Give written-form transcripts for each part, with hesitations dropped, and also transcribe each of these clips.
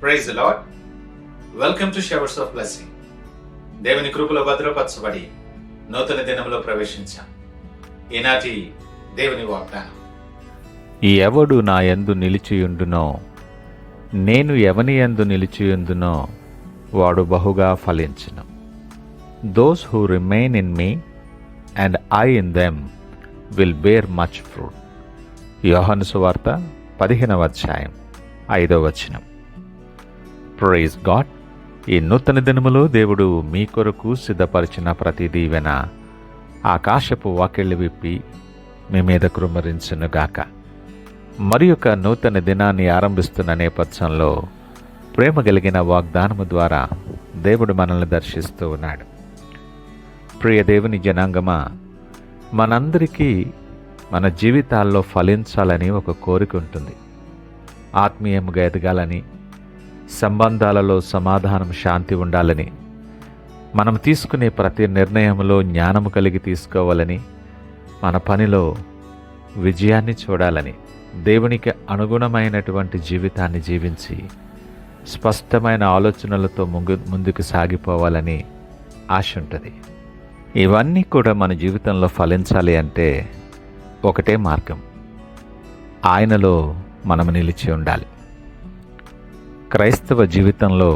Praise the lord. Welcome to showers of blessing. దేవుని కృపలో భద్రపరచబడి నూతన దినంలో ప్రవేశించాం. ఈనాటి దేవుని వాగ్దానం, ఎవడు నా యందు నిలిచియుండునో, నేను ఎవని యందు నిలిచియుందునో వాడు బహుగా ఫలించును. Those who remain in me and I in them will bear much fruit. యోహాను సువార్త 15వ అధ్యాయం 5వ వచనం. Praise God. ఈ నూతన దినములో దేవుడు మీ కొరకు సిద్ధపరిచిన ప్రతి దీవెన ఆకాశపు వాకిళ్ళు విప్పి మీ మీద కృమ్మరించునుగాక. మరి ఒక నూతన దినాన్ని ఆరంభిస్తున్న నేపథ్యంలో ప్రేమ కలిగిన వాగ్దానము ద్వారా దేవుడు మనల్ని దర్శిస్తూ ఉన్నాడు. ప్రియ దేవుని జనాంగమా, మనందరికీ మన జీవితాల్లో ఫలించాలని ఒక కోరిక ఉంటుంది. ఆత్మీయముగా ఎదగాలని, సంబంధాలలో సమాధానం, శాంతి ఉండాలని, మనం తీసుకునే ప్రతి నిర్ణయంలో జ్ఞానము కలిగి తీసుకోవాలని, మన పనిలో విజయాన్ని చూడాలని, దేవునికి అనుగుణమైనటువంటి జీవితాన్ని జీవించి స్పష్టమైన ఆలోచనలతో ముందుకు సాగిపోవాలని ఆశ ఉంటుంది. ఇవన్నీ కూడా మన జీవితంలో ఫలించాలి అంటే ఒకటే మార్గం, ఆయనలో మనం నిలిచి ఉండాలి. క్రైస్తవ జీవితంలో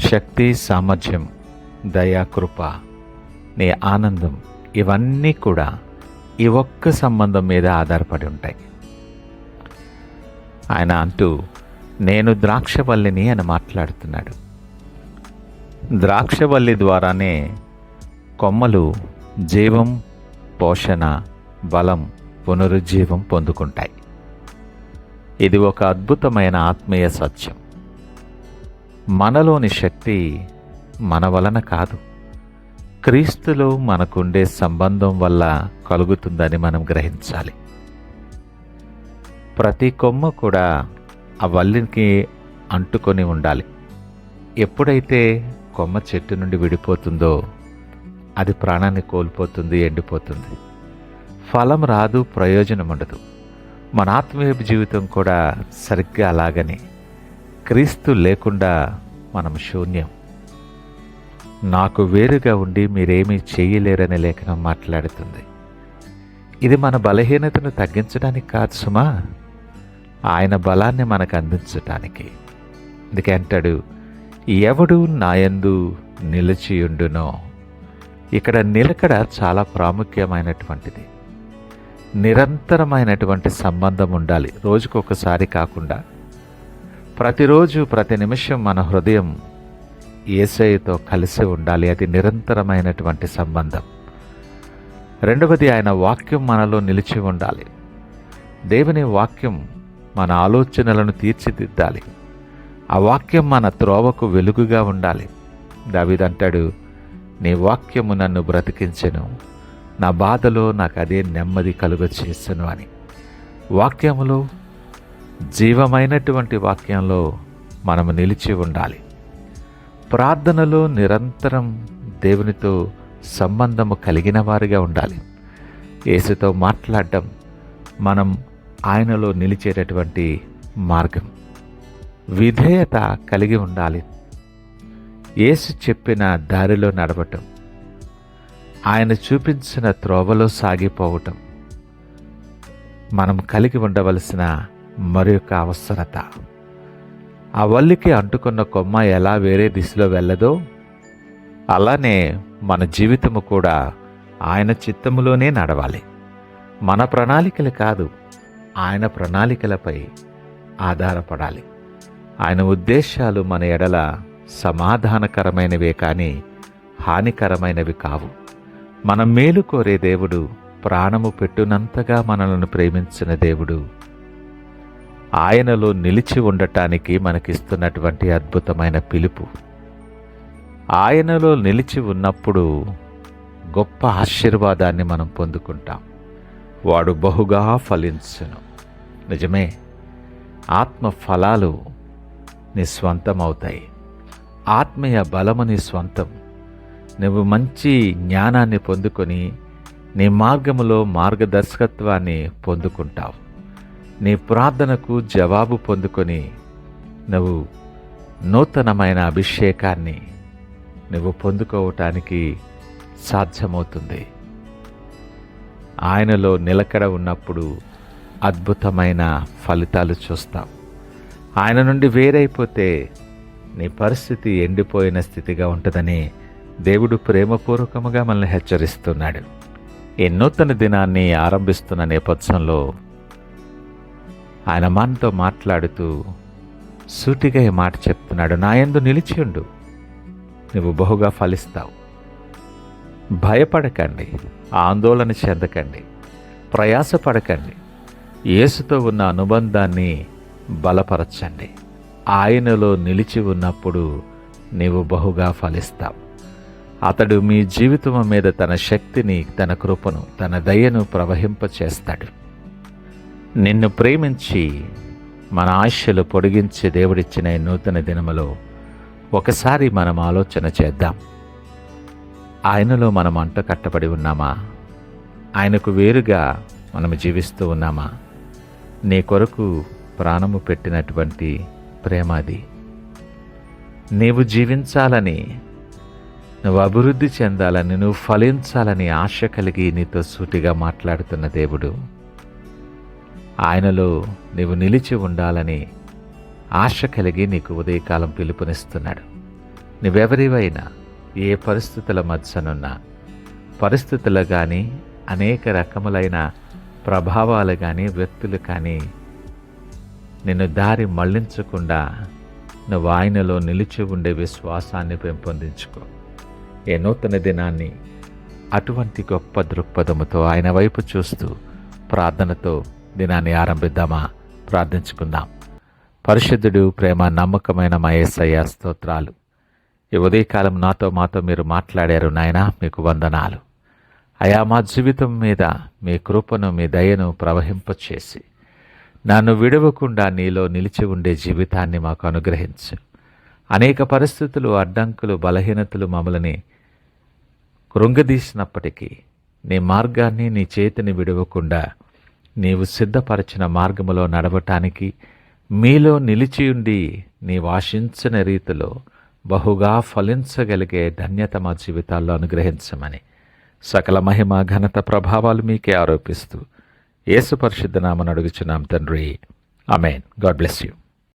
శక్తి, సామర్థ్యం, దయ, కృప, నీ ఆనందం, ఇవన్నీ కూడా ఈ ఒక్క సంబంధం మీద ఆధారపడి ఉంటాయి. ఆయన అంటూ నేను ద్రాక్షవల్లిని అని మాట్లాడుతున్నాడు. ద్రాక్షవల్లి ద్వారానే కొమ్మలు జీవం, పోషణ, బలం, పునరుజ్జీవం పొందుకుంటాయి. ఇది ఒక అద్భుతమైన ఆత్మీయ సత్యం. మనలోని శక్తి మన వలన కాదు, క్రీస్తులో మనకుండే సంబంధం వల్ల కలుగుతుందని మనం గ్రహించాలి. ప్రతి కొమ్మ కూడా ఆ వల్లికి అంటుకొని ఉండాలి. ఎప్పుడైతే కొమ్మ చెట్టు నుండి విడిపోతుందో అది ప్రాణాన్ని కోల్పోతుంది, ఎండిపోతుంది, ఫలం రాదు, ప్రయోజనం ఉండదు. మన ఆత్మీయ జీవితం కూడా సరిగ్గా అలాగనే. క్రీస్తు లేకుండా మనం శూన్యం. నాకు వేరుగా ఉండి మీరేమీ చేయలేరనే లేఖనం మాట్లాడుతుంది. ఇది మన బలహీనతను తగ్గించడానికి కాదు సుమా, ఆయన బలాన్ని మనకు అందించటానికి. అందుకే అంటాడు, ఎవడు నాయందు నిలిచియుండునో. ఇక్కడ నిలకడ చాలా ప్రాముఖ్యమైనటువంటిది. నిరంతరమైనటువంటి సంబంధం ఉండాలి. రోజుకొకసారి కాకుండా ప్రతిరోజు, ప్రతి నిమిషం మన హృదయం యేసయ్యతో కలిసి ఉండాలి. అది నిరంతరమైనటువంటి సంబంధం. రెండవది, ఆయన వాక్యం మనలో నిలిచి ఉండాలి. దేవుని వాక్యం మన ఆలోచనలను తీర్చిదిద్దాలి. ఆ వాక్యం మన త్రోవకు వెలుగుగా ఉండాలి. దావీదు అంటాడు, నీ వాక్యము నన్ను బ్రతికించెను, నా బాధలో నాకు అదే నెమ్మది కలుగచేసెను అని. వాక్యములో, జీవమైనటువంటి వాక్యంలో మనము నిలిచి ఉండాలి. ప్రార్థనలో నిరంతరం దేవునితో సంబంధము కలిగిన వారిగా ఉండాలి. యేసుతో మాట్లాడడం మనం ఆయనలో నిలిచేటటువంటి మార్గం. విధేయత కలిగి ఉండాలి. యేసు చెప్పిన దారిలో నడవటం, ఆయన చూపించిన త్రోవలో సాగిపోవటం మనం కలిగి ఉండవలసిన మరొక అవసరత. ఆ వల్లికి అంటుకున్న కొమ్మ ఎలా వేరే దిశలో వెళ్ళదో అలానే మన జీవితము కూడా ఆయన చిత్తములోనే నడవాలి. మన ప్రణాళికలు కాదు, ఆయన ప్రణాళికలపై ఆధారపడాలి. ఆయన ఉద్దేశాలు మన ఎడల సమాధానకరమైనవే కానీ హానికరమైనవి కావు. మన మేలు కోరే దేవుడు, ప్రాణము పెట్టునంతగా మనలను ప్రేమించిన దేవుడు, ఆయనలో నిలిచి ఉండటానికి మనకిస్తున్నటువంటి అద్భుతమైన పిలుపు. ఆయనలో నిలిచి ఉన్నప్పుడు గొప్ప ఆశీర్వాదాన్ని మనం పొందుకుంటాం. వాడు బహుగా ఫలించును. నిజమే, ఆత్మ ఫలాలు నీ స్వంతం అవుతాయి. ఆత్మీయ బలము నీ స్వంతం. నువ్వు మంచి జ్ఞానాన్ని పొందుకొని నీ మార్గములో మార్గదర్శకత్వాన్ని పొందుకుంటావు. నీ ప్రార్థనకు జవాబు పొందుకొని నువ్వు నూతనమైన అభిషేకాన్ని నువ్వు పొందుకోవటానికి సాధ్యమవుతుంది. ఆయనలో నిలకడ ఉన్నప్పుడు అద్భుతమైన ఫలితాలు చూస్తాం. ఆయన నుండి వేరైపోతే నీ పరిస్థితి ఎండిపోయిన స్థితిగా ఉంటుందని దేవుడు ప్రేమపూర్వకముగా మనల్ని హెచ్చరిస్తున్నాడు. ఈ నూతన దినాన్ని ఆరంభిస్తున్న నేపథ్యంలో ఆయన మనతో మాట్లాడుతూ సూటిగా ఈ మాట చెప్తున్నాడు. నా యందు నిలిచి ఉండు, నువ్వు బహుగా ఫలిస్తావు. భయపడకండి, ఆందోళన చెందకండి, ప్రయాసపడకండి. యేసుతో ఉన్న అనుబంధాన్ని బలపరచండి. ఆయనలో నిలిచి ఉన్నప్పుడు నీవు బహుగా ఫలిస్తావు. అతడు మీ జీవితం మీద తన శక్తిని, తన కృపను, తన దయను ప్రవహింపచేస్తాడు. నిన్ను ప్రేమించి మన ఆశలు పొడిగించి దేవుడిచ్చిన ఈ నూతన దినములో ఒకసారి మనం ఆలోచన చేద్దాం. ఆయనలో మనం అంట కట్టబడి ఉన్నామా? ఆయనకు వేరుగా మనం జీవిస్తూ ఉన్నామా? నీ కొరకు ప్రాణము పెట్టినటువంటి ప్రేమ అది. నీవు జీవించాలని, నువ్వు అభివృద్ధి చెందాలని, నువ్వు ఫలించాలని ఆశ కలిగి నీతో సూటిగా మాట్లాడుతున్న దేవుడు. ఆయనలో నీవు నిలిచి ఉండాలని ఆశ కలిగి నీకు ఉదయకాలం పిలుపునిస్తున్నాడు. నువ్వెవరివైనా, ఏ పరిస్థితుల మధ్యనున్నా, పరిస్థితులు కానీ, అనేక రకములైన ప్రభావాలు కానీ, వ్యక్తులు కానీ నిన్ను దారి మళ్లించకుండా నువ్వు ఆయనలో నిలిచి ఉండే విశ్వాసాన్ని పెంపొందించుకో. ఏ నూతన దినాన్ని అటువంటి గొప్ప దృక్పథముతో ఆయన వైపు చూస్తూ ప్రార్థనతో దినాన్ని ఆరంభిద్దామా? ప్రార్థించుకుందాం. పరిశుద్ధుడు, ప్రేమ నమ్మకమైన మా యేసయ్య స్తోత్రాలు. ఈ ఉదయకాలం మాతో మీరు మాట్లాడారు నాయనా, మీకు వందనాలు. అయా, మా జీవితం మీద మీ కృపను, మీ దయను ప్రవహింపచేసి నన్ను విడవకుండా నీలో నిలిచి ఉండే జీవితాన్ని మాకు అనుగ్రహించు. అనేక పరిస్థితులు, అడ్డంకులు, బలహీనతలు మమ్మల్ని కృంగదీసినప్పటికీ నీ మార్గాన్ని, నీ చేతిని విడవకుండా నీవు సిద్ధపరచిన మార్గములో నడవటానికి, మీలో నిలిచి ఉండి నీవు ఆశించిన రీతిలో బహుగా ఫలించగలిగే ధన్యత మా జీవితాల్లో అనుగ్రహించమని సకల మహిమ, ఘనత, ప్రభావాలు మీకే ఆరోపిస్తూ యేసు పరిశుద్ధ నామమున అడుగుచున్నాం తండ్రి. ఆమేన్. God bless you.